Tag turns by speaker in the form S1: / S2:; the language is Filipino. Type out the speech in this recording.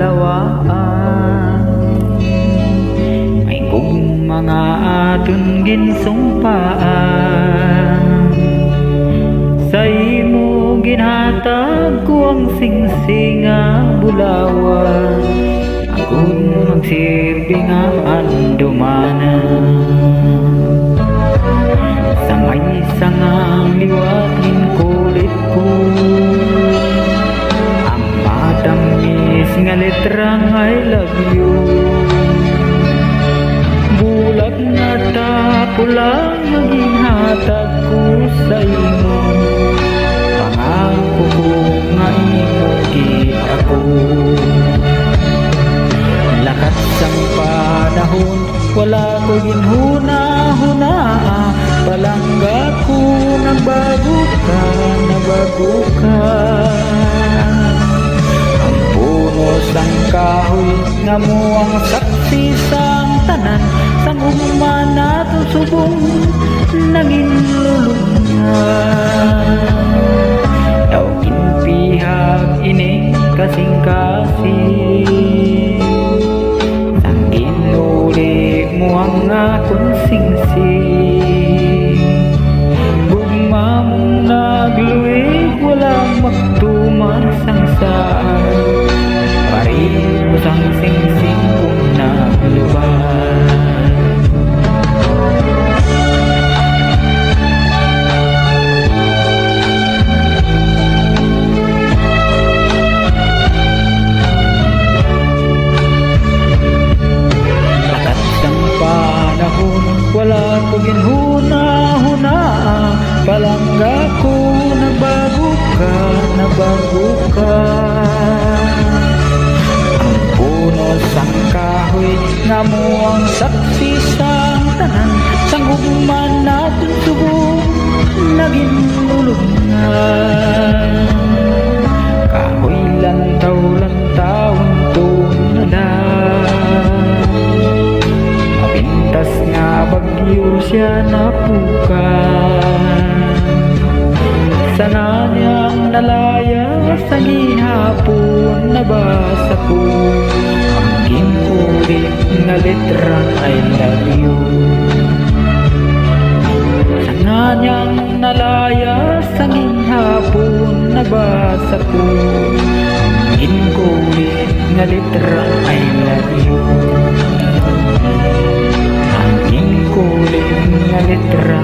S1: kalawaan. May kung mga aton ginsumpaan, sa imo ginhatag ko ang singsinga bulawan, akong magsilbi nga andumanan. Sa may sangang liwatin kulit ko, ang matamis nga letrang I love you. Bulag na tapulang maginhatag ko sa imo, pangako ko nga imo gid ako. Lakat sang panahon wala ko ginhuna-huna, palangga ko nagbago ka, nabago ka. Ang puno sang kahoy nga mo ang saksi sang tanan, sang ugma nato subong naging lulungan. Daw inpihag ining kasing-kasing, sang ginuli mo ang akong singsing. Gugma mong nagluwig walang magtuman sang saan, pareho sang singsing kong nagluban. Wala ko ginhuna-huna, palangga ko nabago ka, nabago ka. Ang puno sang kahoy nga mo ang saksi sang tanan, sang ugma natin subong naging lulungan. Kahoy lantaw-lantaw pintas nga bagyo siya napukan. Sana niyang nalaya sa gihapon, nabasa ko ang ginkulit na letrang I love you. Sana niyang nalaya sa gihapon, nabasa ko ang ginkulit na letrang I love you. Kulit nga letra